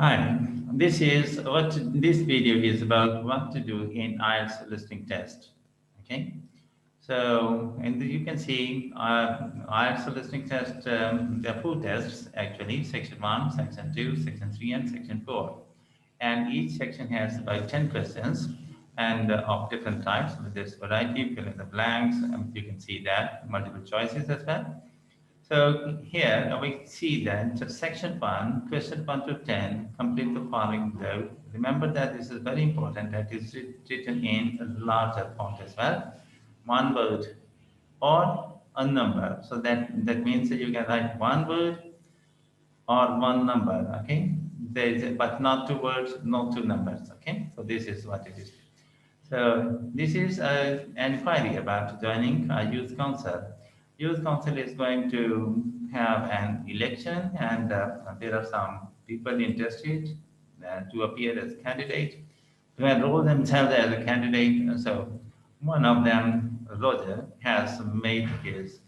Hi, this is what this video is about what to do in IELTS listening test. Okay, so and you can see IELTS listening test. There are four tests actually: section one, section two, section three, and section four. And each section has about 10 questions and of different types. With this variety, fill in the blanks. You can see that multiple choices as well. So here we see that section 1, question 1 to 10, complete the following below. Remember that this is very important that it's written in a larger font as well. One word or a number. So that means that you can write one word or one number, okay? But not two words, not two numbers, okay? So this is what it is. So this is an inquiry about joining a youth council. Youth council is going to have an election, and there are some people interested to appear as candidate, to enroll themselves as a candidate. So one of them, Roger, has made his,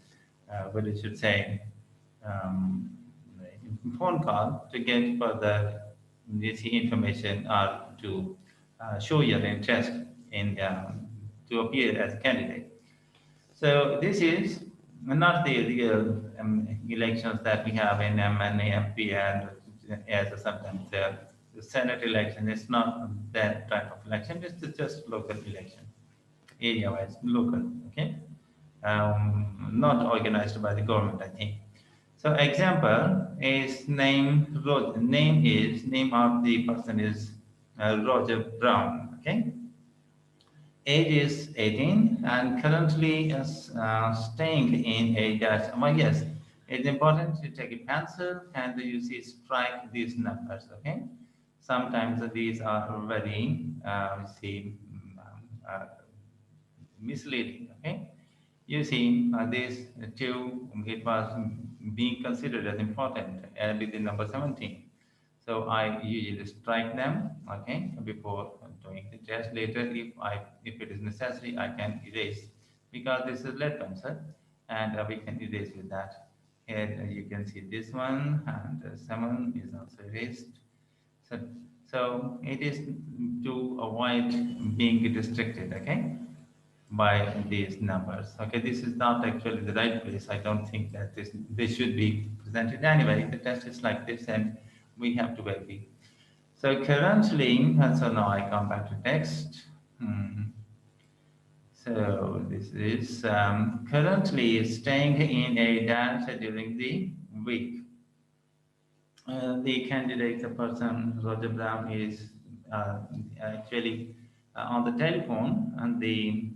what I should say, um, phone call to get further this information or to show your interest in to appear as a candidate. So this is not the real elections that we have in MNA, MP, and as sometimes the Senate election. It's not that type of election. It's just local election, area-wise, local. Okay, not organized by the government, I think. So example is name of the person is Roger Brown. Okay, age is 18 and currently is staying in a dash. Well, yes, it's important to take a pencil and you see strike these numbers. Okay, sometimes these are very misleading. Okay, you see, these two, it was being considered as important with the number 17. So I usually strike them, okay, before doing the test. Later, if it is necessary, I can erase because this is lead pencil, and we can erase with that. Here you can see this one, and 7 is also erased. So, so it is to avoid being distracted, okay, by these numbers. Okay, this is not actually the right place. I don't think that this should be presented anyway. The test is like this, and we have to verify. So currently, so now I come back to text. So this is currently staying in a dance during the week. The candidate, the person, Roger Brown, is actually on the telephone, and the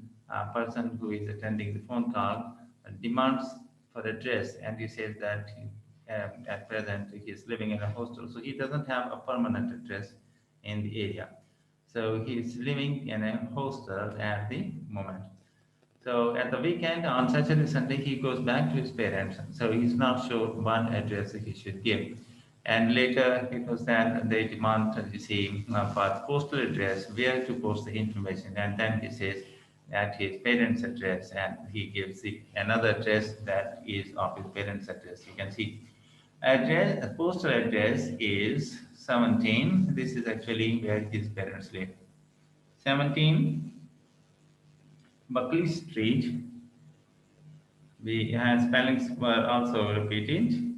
person who is attending the phone call demands for address, and he says that at present he is living in a hostel, so he doesn't have a permanent address in the area. So he is living in a hostel at the moment. So at the weekend, on Saturday, Sunday, he goes back to his parents. So he's not sure what address he should give. And later, it was that they demand, you see, for the postal address, where to post the information. And then he says that his parents' address, and he gives another address that is of his parents' address. You can see address, postal address is 17. This is actually where his parents live. 17 Buckley Street. The spellings were also repeated.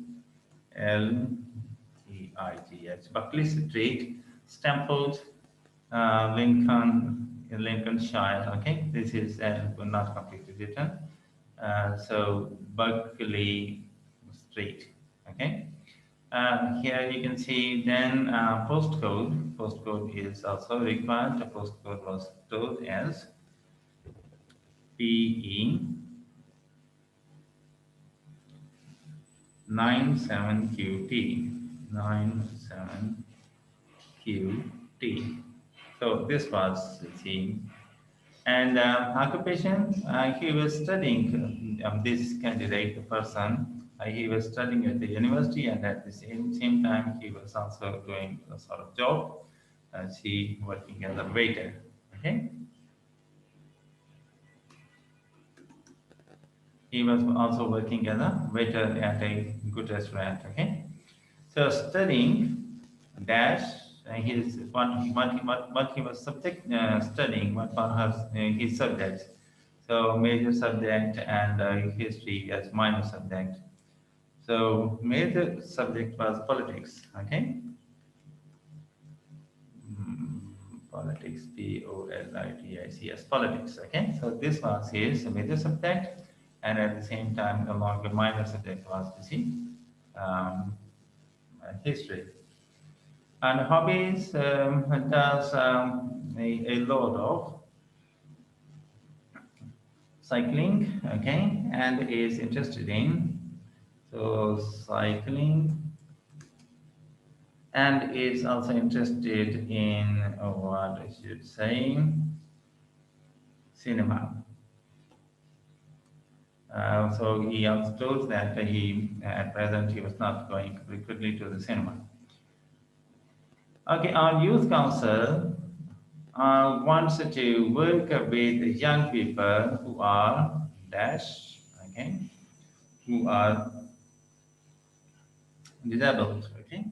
L-E-I-G-H. Buckley Street, Stamford, Lincolnshire. Okay, this is not completely written. So Buckley Street. Okay. Here you can see then postcode. Postcode is also required. The postcode was stored as PE 97QT. 97QT. So this was the theme. And occupation, he was studying, this candidate, the person, he was studying at the university, and at the same time, he was also doing a sort of job. She working as a waiter. Okay. He was also working as a waiter at a good restaurant. Okay. So studying, dash his what he was studying, what was his subjects. So major subject and history as minor subject. So major subject was politics. Okay. Politics, Politics, politics. Okay, so this was his major subject, and at the same time, along the minor subject was the um, history. And hobbies does a lot of cycling, okay, and is interested in so cycling, and is also interested in what I should say, cinema. So he also told that he, at present, he was not going frequently to the cinema. Okay, our youth council wants to work with young people who are dash, okay, who are disabled, okay.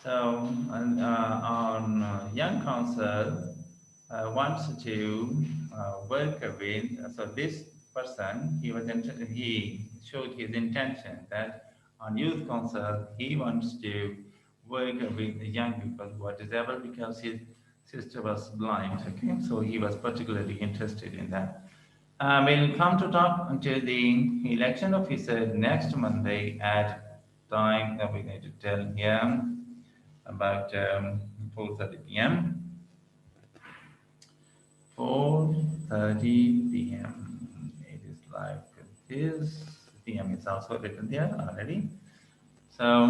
So, on young council wants to work with. So this person, he showed his intention that on youth council he wants to work with the young people who are disabled because his sister was blind. Okay, so he was particularly interested in that. We'll come to talk to the election officer next Monday at time that we need to tell him about 4:30 p.m. 4:30 p.m. It is like this. PM is also written there already. So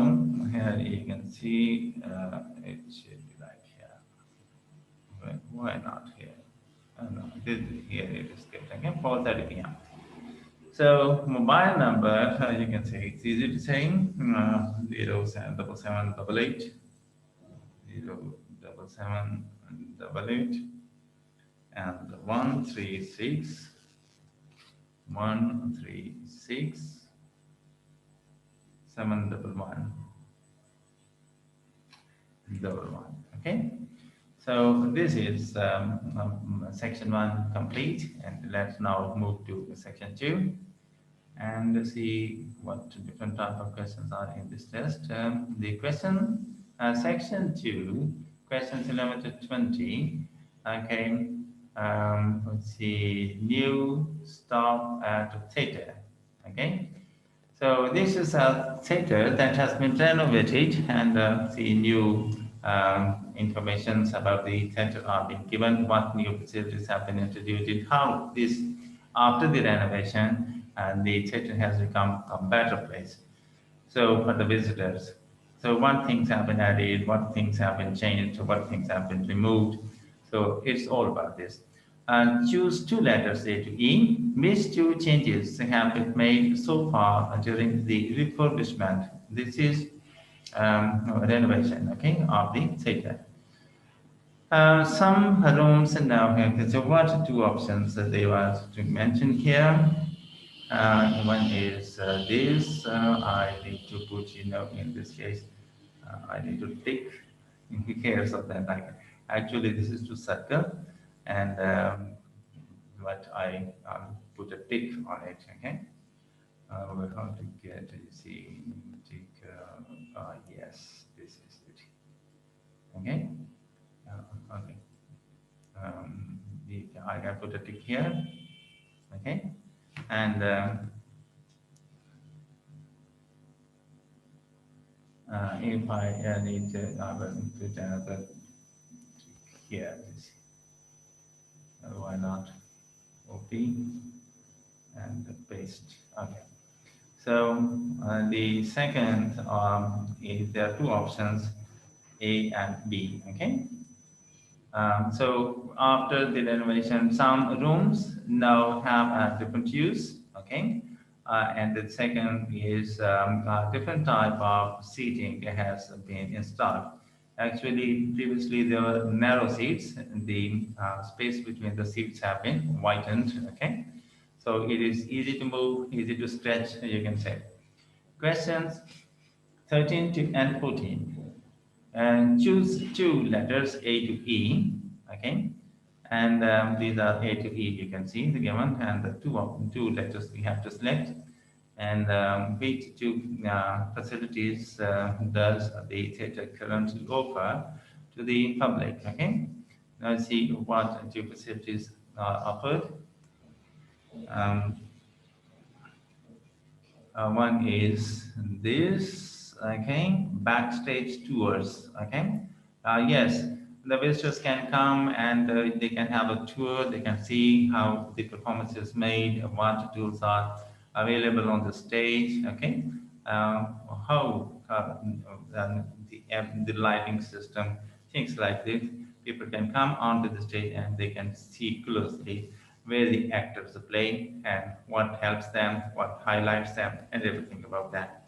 here you can see it should be like here. Why not here? Oh, no, here it is good. Again, 4:30 p.m. So mobile number, you can say it's easy to say 07788 07788 and 136 711 Okay, so this is section 1 complete, and let's now move to section 2 and see what different type of questions are in this test. The question section 2, questions 11 to 20. Okay, let's see, new stop at theater. Okay, so this is a theater that has been renovated, and the new information about the theater are being given, what new facilities have been introduced, how this, after the renovation, and the theater has become a better place. So for the visitors, so what things have been added, what things have been changed, what things have been removed. So it's all about this. And choose two letters A to E. Which two changes have been made so far during the refurbishment? This is renovation, okay, of the theater. Some rooms now have, so what two options that they want to mention here? One is this. I need to put, in this case, I need to tick here so that I can. Actually, this is to circle, and but I put a tick on it. Okay. We have to get, you see, tick. Yes, this is it. Okay. Okay. I can put a tick here. Okay. And if I need to, I will put another here. Why not? Copy and paste. Okay. So the second is there are two options, A and B. Okay. So after the renovation, some rooms now have a different use. Okay. And the second is a different type of seating has been installed. Actually, previously there were narrow seats. The space between the seats have been widened. Okay, So it is easy to move, easy to stretch, you can say. Questions 13 to and 14. And choose two letters A to E. Okay. And these are A to E, you can see the given, and the two letters we have to select. And which two facilities does the theatre currently offer to the public? Okay. Now see what two facilities are offered. Um, one is this, okay, Backstage Tours, okay. Yes, the visitors can come and they can have a tour, they can see how the performance is made, what tools are available on the stage, okay. How the lighting system, things like this. People can come onto the stage and they can see closely where the actors are playing and what helps them, what highlights them, and everything about that.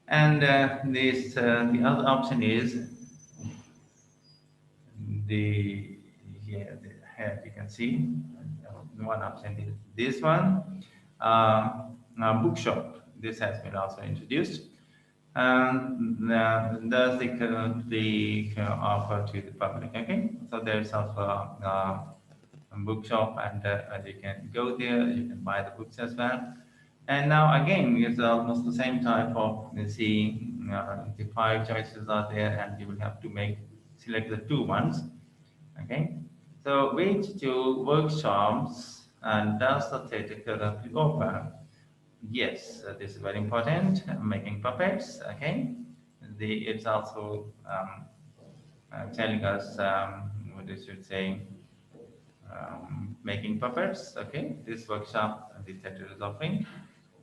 And the other option is the here you can see one option is this one, bookshop. This has been also introduced. Does the currently offer to the public? Okay, so there's also a bookshop, and you can go there. You can buy the books as well. And now again, it's almost the same type of, you see, the five choices are there, and you will have to select the two ones. Okay, so which two workshops does the theatre currently offer? Yes, this is very important. Making puppets. Okay, it's also telling us what it should say. Making puppets. Okay, this workshop the theatre is offering,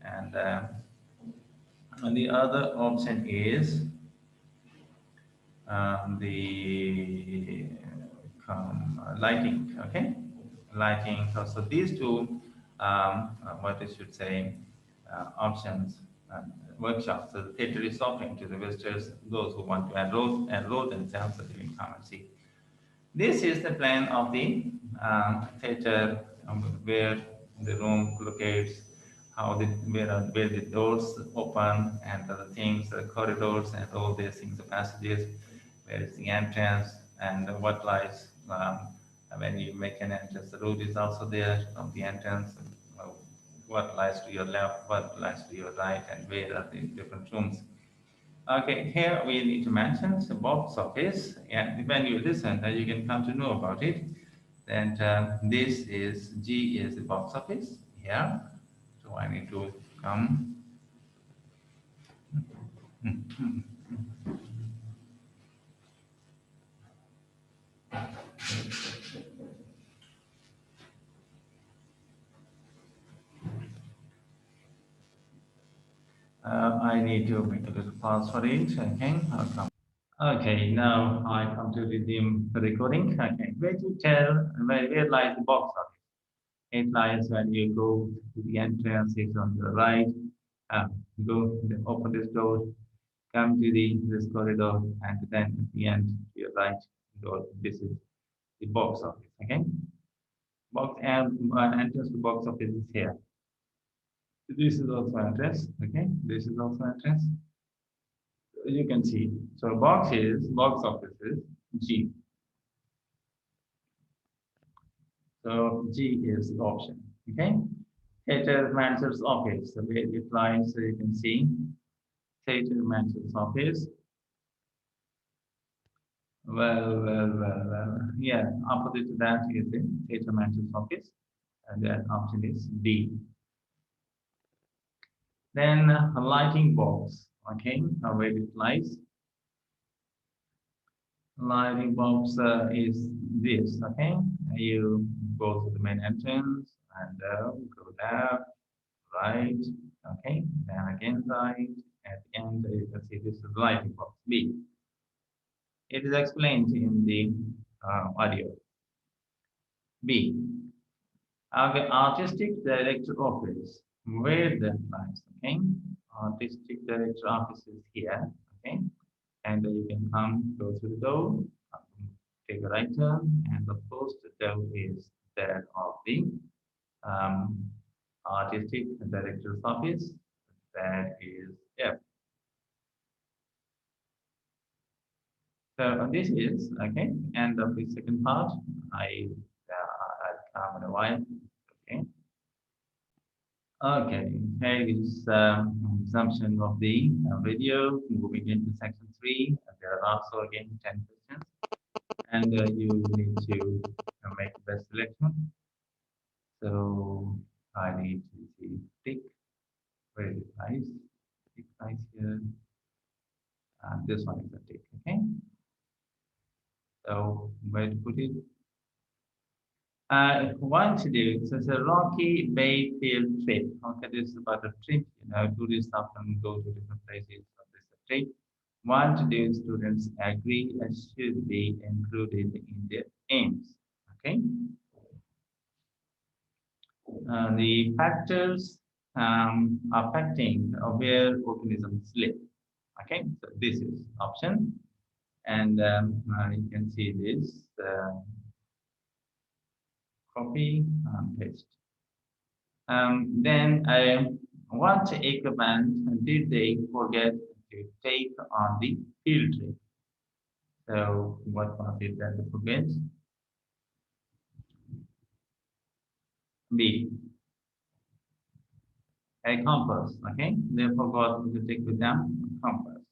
and the other option is the lighting. Okay, lighting. So these two, what I should say, options. Workshops. So the theatre is offering to the visitors, those who want to enroll themselves, so they can come and see. This is the plan of the theatre, where the room locates, how where the doors open, and other things, the corridors, and all these things, the passages, where is the entrance, and what lies when you make an entrance. The road is also there from the entrance. uh, What lies to your left, what lies to your right, and where are the different rooms. Okay, here we need to mention the box office, and when you listen, you can come to know about it. And this is G is the box office here. So I need to come. I need to make a little pause for it. Okay, I'll come. Okay, now I come to resume the recording. Okay, where to tell where lies the box office? It lies when you go to the entrance, it's on the right. Uh, open this door, come to this corridor, and then at the end to your right door. This is the box office. Okay, box and entrance to box office is here. This is also entrance. Okay, this is also entrance. You can see. So box office is G. So G is the option. Okay, theater manager's office. The way it lies, so you can see theater manager's office. Well. Yeah, opposite to that is the theater manager's office, and that option is D. Then a lighting box. Okay, where it lies. Lighting box is this. Okay, you go to the main entrance and go left, right. Okay, then again right. At the end, you can see this is lighting box B. It is explained in the audio. B. The artistic director office, where that lies, okay? Artistic director office is here, okay? And you can come, go through the door, take a right turn, and of course the door is there of the um, Artistic Director's Office. That is F. So this is okay. End of the second part. I'll come in a while. Okay. Okay. Here is resumption of the video. Moving into section 3. There are also again 10 questions, and you need to make the best selection. So I need to see tick. Where is it? Nice. Tick nice here. And this one is a tick. Okay. So where to put it? One to do so it's a rocky bay field trip. Okay, this is about a trip. Tourists often go to different places for this trip. One to do students agree and should be included in their aims. Okay. The factors affecting where organisms live. Okay, so this is option, and you can see this copy and paste. Then what equipment did they forget to take on the field trip? So what was it that they forget? B. A compass. Okay, they forgot to take with them a compass.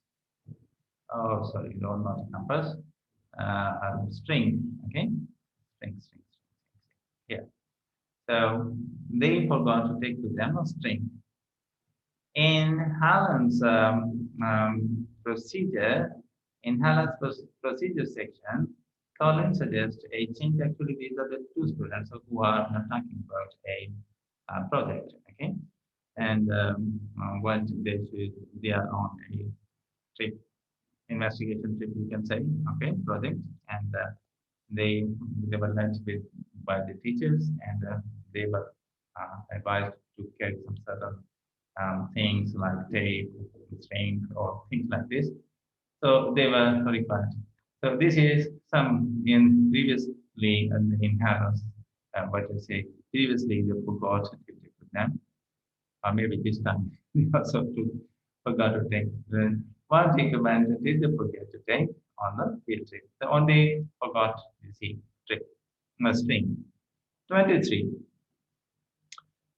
Oh, sorry, no, not a compass. A string. Okay, string. Here. So they forgot to take with them a string. In Helen's procedure, in Helen's procedure section, Colin suggests a change. Actually, these are the two students who are talking about a project. Okay, and what they are on a trip, investigation trip, you can say. Okay, project, and they they were led with by the teachers, and they were advised to carry some sort of things like tape, string, or things like this. So they were required. So this is some in previously in Harris, what I say, previously they forgot to take with them, or maybe this time they also forgot to take. Then one takeaway did they forget to take on the field trip. The only forgot you see trick, string. 23.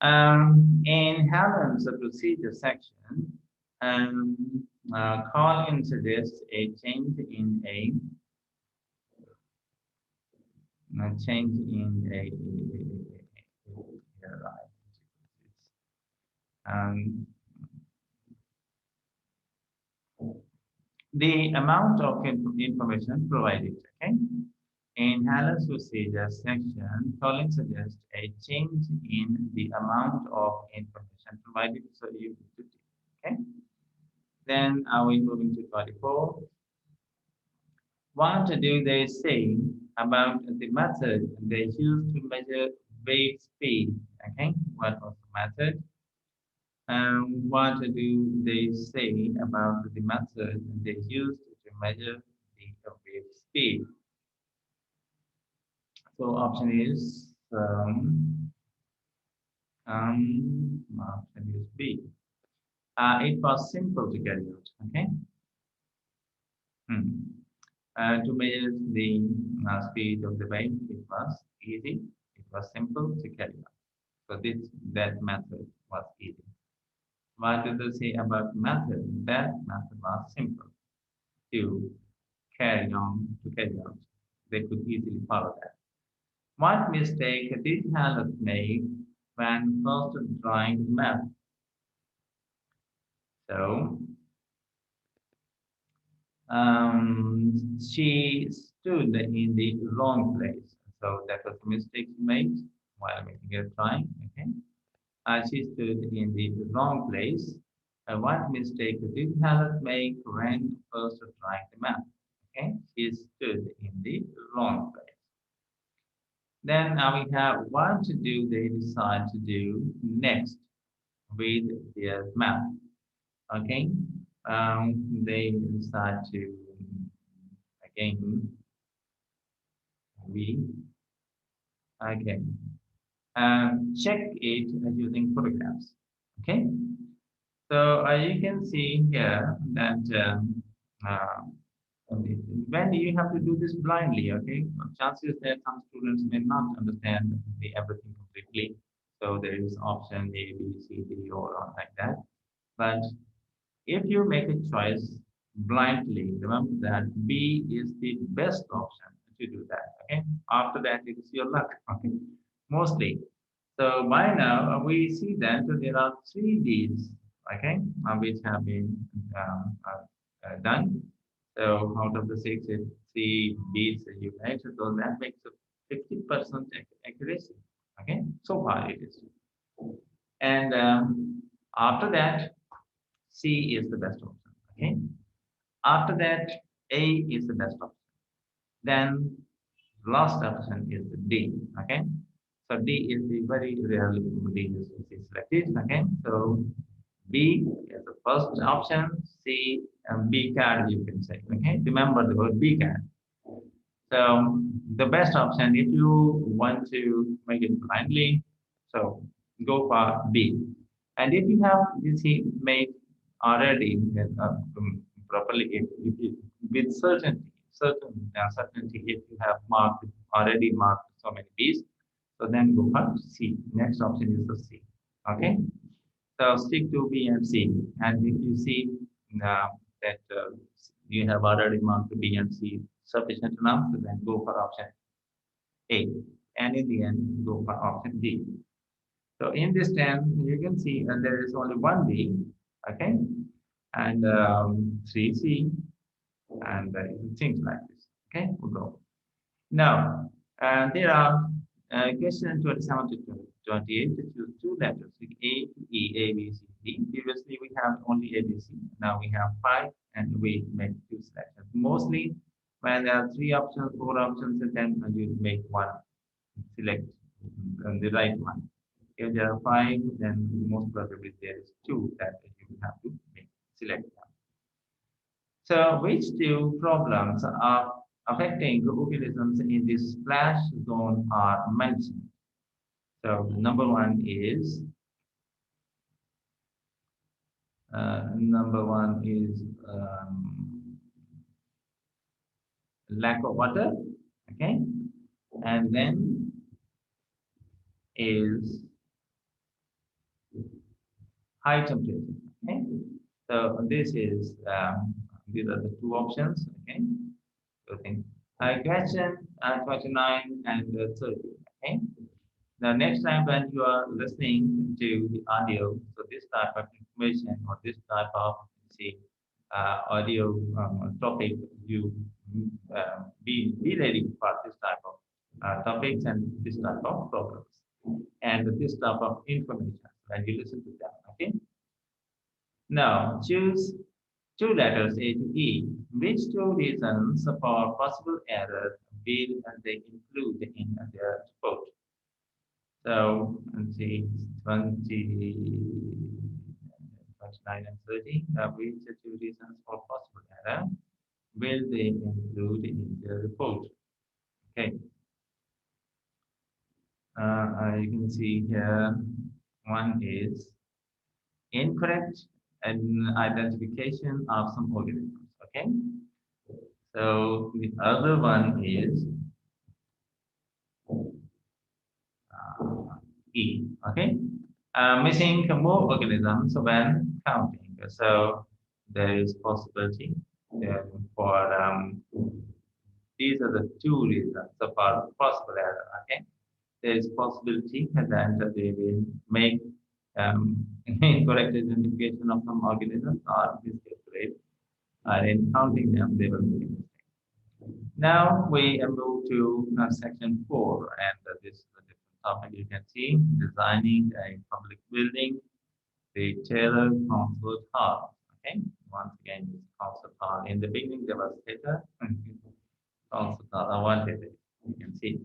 In Helen's procedure section, um, Colin suggests a change in here, right. Um, the amount of information provided. Okay. In Helen's procedure section, Colin suggests a change in the amount of information provided. So you do it. Okay. Then are we moving to 24? What do they say about the method they use to measure wave speed? Okay, what was the method? What do they say about the method they used to measure the wave speed? So option is option is B. It was simple to carry out. Okay. Hmm. To measure the speed of the wave, it was easy. It was simple to carry out. So that method was easy. What did they say about method? That method was simple to carry out. They could easily follow that. What mistake did Helen make when first drawing the map? So she stood in the wrong place. So that was a mistake she made while making a drawing. Okay. She stood in the wrong place. What mistake did Helen make when first drawing the map? Okay, she stood in the wrong place. Then we have what to do they decide to do next with their map. Okay, they decide to again we again check it using photographs. Okay, so you can see here that uh, when you have to do this blindly, okay, chances that some students may not understand the everything completely. So there is option A, B, C, D, or like that. But if you make a choice blindly, remember that B is the best option to do that. Okay. After that, it is your luck. Okay. Mostly. So by now we see that there are three deeds. Okay, which have been done. So out of the six, three beads that you made, so that makes a 50% accuracy. Okay, so far it is. And after that, C is the best option. Okay. After that, A is the best option. Then last option is D. Okay. So D is the very rarely D is selected. Okay. So B is the first option. C and B card you can say. Okay. Remember the word B card. So the best option if you want to make it blindly, so go for B. And if you have you see made already properly, if you, with certainty, if you have marked already marked so many B's, so then go for C. Next option is the C. Okay, so stick to B and C. And if you see that you have already marked B and C sufficient enough, so then go for option A. And in the end, go for option D. So in this term, you can see that there is only one D, okay, and three C, and things like this. Okay, we'll go. Now, there are question 27 to 28 to choose two letters, like A to E, A, B, C, D. Previously, we have only A, B, C. Now we have five, and we make two selections. Mostly, when there are three options, four options, and then you make one, select the right one. If there are five, then most probably there is two that you have to make, select one. So, which two problems are affecting organisms in this splash zone are mentioned? So, number one is lack of water, okay, and then is high temperature, okay. So, this is these are the two options, okay. So, think question 29 and 30, okay. The next time when you are listening to the audio, so this type of information or this type of say audio topic, you be ready for this type of topics and this type of problems and this type of information when you listen to them. Okay. Now choose two letters A to E. Which two reasons for possible error will they include in their report? So let's see, 29 and 30, which the two reasons for possible error will they include in the report? Okay, you can see here one is incorrect identification of some organisms. Okay, so the other one is E. Okay, missing more organisms when counting. So there is possibility for these are the two reasons for possible error. Okay, there is possibility that they will make incorrect identification of some organisms or miscalculate, and in counting them they will make a mistake. Now we move to section 4, and this is a different topic. You can see designing a public building, the Taylor Concert Hall. Okay, once again, this concert hall. In the beginning, there was theater, concert hall. I wanted it. You can see.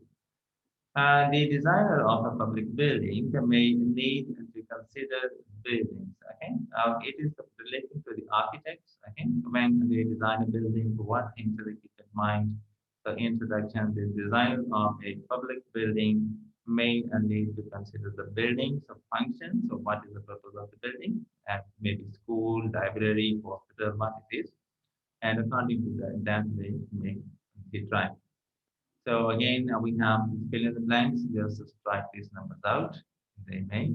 The designer of a public building may need to consider buildings. Okay, it is relating to the architects. Okay, when they design a building, what things do they keep in mind? The introduction: the design of a public building may need to consider the buildings of functions. So what is the purpose of the building? And maybe school, library, hospital, what it is. And according to that, that they make the try. So again, we have fill in the blanks. Just write these numbers out. They may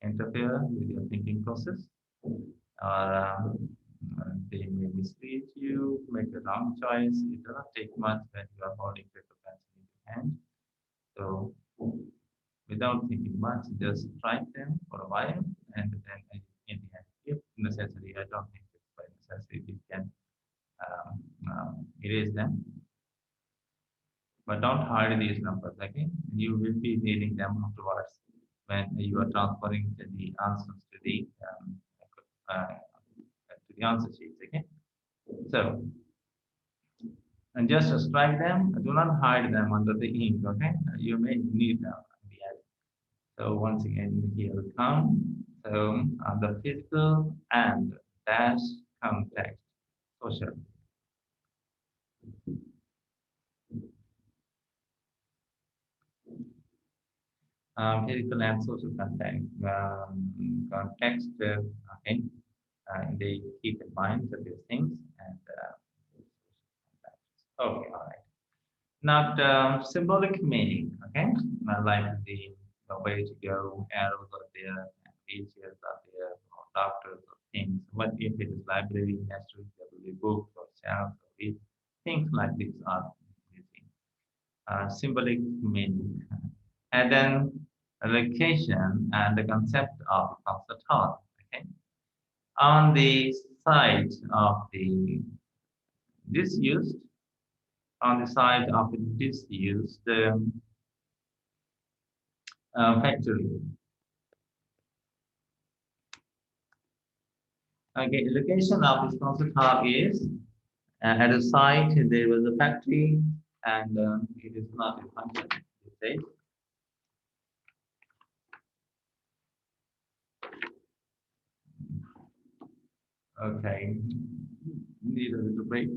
interfere with your thinking process, or they may mislead you, make a wrong choice. It does not take much when you are holding paper pencil in your hand. So without thinking much, just write them for a while, and then in the end, if necessary, I don't think it's by necessity, we can erase them. But don't hide these numbers, okay? You will be needing them afterwards when you are transferring the answers uh, to the answer sheets, okay? So, and just strike them, do not hide them under the ink, okay? You may need them in the end. So once again, here we come. So the physical and dash context, social. Physical and social context, okay, they keep in mind these things and okay, all right. Not symbolic meaning, okay, like the way to go, arrows are there, and wheelchairs are there, or doctors or things. What if it is library, history, there will be books or shelves or things like these are using symbolic meaning. And then a location and the concept of concert hall. Okay, on the side of the disused, on the side of the disused factory. Okay, location of this concert hall is at a site there was a factory and it is not a function. It says okay, need a little break.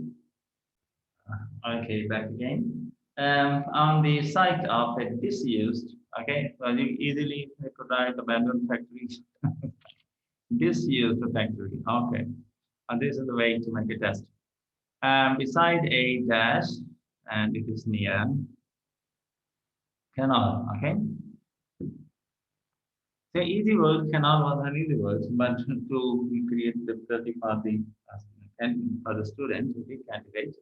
Okay, back again. On the site of a disused, okay, so you easily could write abandoned factory, disused factory. Okay, and this is the way to make a test. Beside a dash, and it is near canal. Okay, so easy word canal was an easy word, but to create difficulty for the and for the student, the candidate.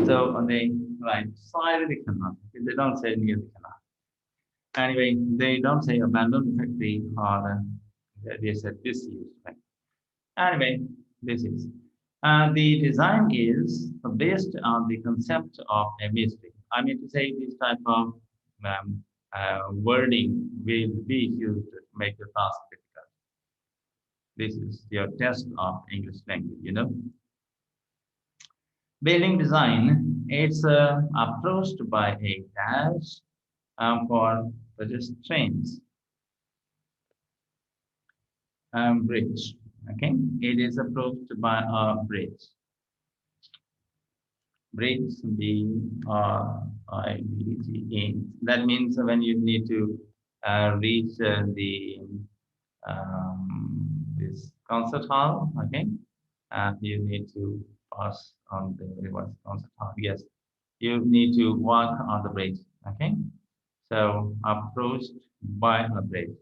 So on the right side of the canal, they don't say near the canal. Anyway, they don't say abandoned factory or they said disused. Right? Anyway, this is. The design is based on the concept of a mystery. I mean to say this type of wording will be used to make the task difficult. This is your test of English language, you know. Building design, it's approached by a dash for pedestrians bridge. Okay, it is approached by a bridge. Bridge B I B G E. That means when you need to reach the this concert hall. Okay, and you need to pass on the reverse concert hall. Yes, you need to walk on the bridge. Okay, so approached by a bridge.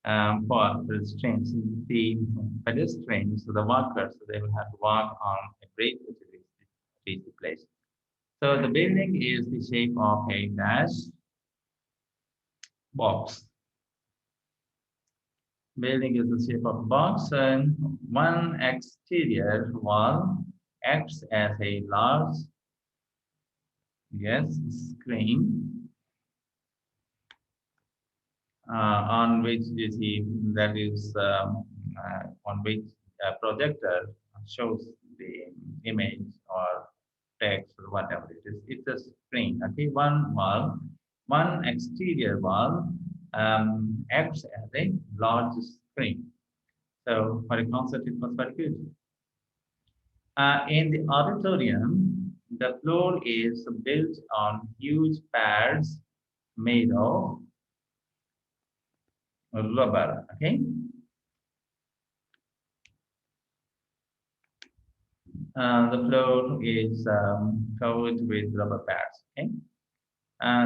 For pedestrians, the pedestrians, so the walkers, so they will have to walk on a bridge to reach the place. So the building is the shape of a dash box. Building is the shape of a box, and one exterior wall acts as a large, yes, screen on which you see that is on which a projector shows the image or text or whatever it is. It's a screen. Okay, one wall, one exterior wall acts as a large screen. So for a concert, it was very good. In the auditorium, the floor is built on huge pads made of rubber. Okay. The floor is covered with rubber pads. Okay.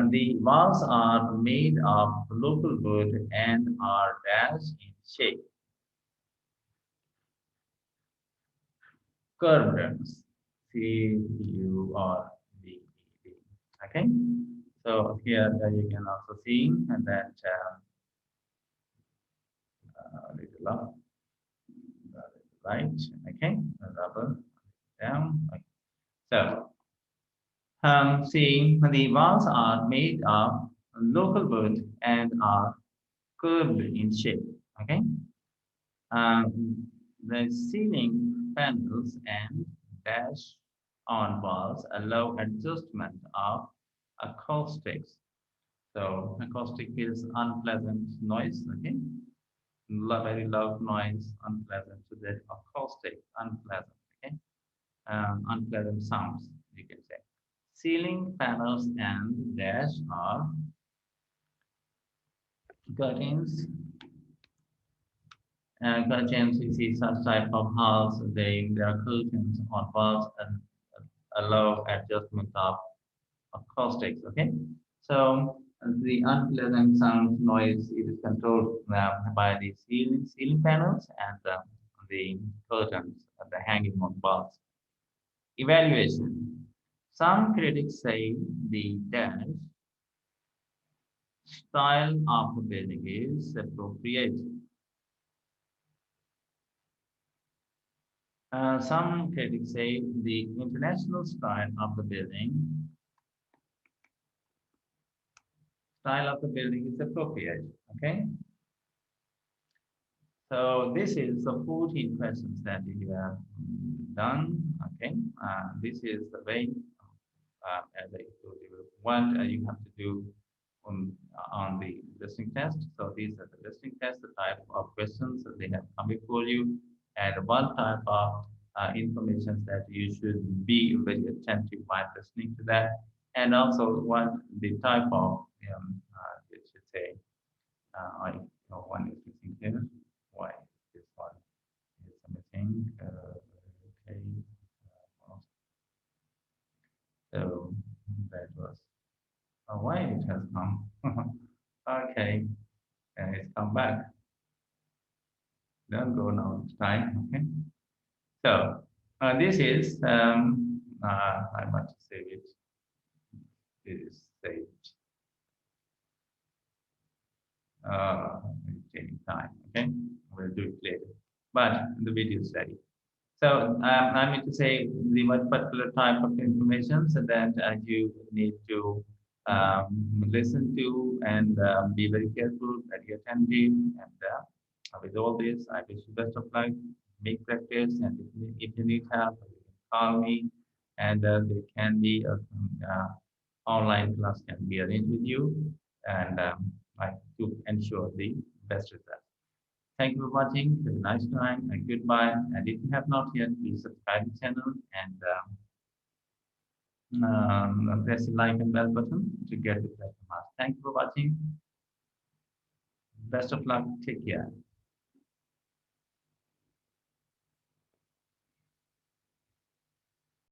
The walls are made of local wood and are dashed in shape. Curved. C-U-R-V-E-D. Okay. So here you can also see that little up, right. Okay. Rubber down. Okay. So see, the walls are made of local wood and are curved in shape. Okay. The ceiling panels and dash on walls allow adjustment of acoustics. So acoustic is unpleasant noise. Okay. Very loud noise, unpleasant. So the acoustic, unpleasant. Okay. Unpleasant sounds, you can say. Ceiling panels and dash are curtains. Curtains, you see such type of house, there are curtains on walls and allow adjustment of acoustics. Okay, so the unpleasant sound noise is controlled by the ceiling panels and the curtains, the hanging on walls. Evaluation. Some critics say the dash style of the building is appropriate. Some critics say the international style of the building is appropriate. Okay, so this is the 14 questions that you have done. Okay, this is the way, as I told you, what you have to do on the listening test. So these are the listening tests, the type of questions that they have come before you, and one type of information that you should be very attentive while listening to that, and also what the type of, you should say, I know one is missing here. Why this one is missing? Okay, so that was why it has come. Okay, it's come back. Don't go now. It's time. Okay. So this is I want to save it. It is saved. It's taking time. Okay, we'll do it later. But the video is ready. So I mean to say the one particular type of information so that you need to listen to and be very careful, very attentive. And with all this, I wish you best of luck. Make practice, and if you need help, you can call me, and there can be a online class can be arranged with you, and I to ensure the best results. Thank you for watching. Have a nice time and goodbye. And if you have not yet, please subscribe to the channel and press the like and bell button to get the best from us. Thank you for watching. Best of luck. Take care.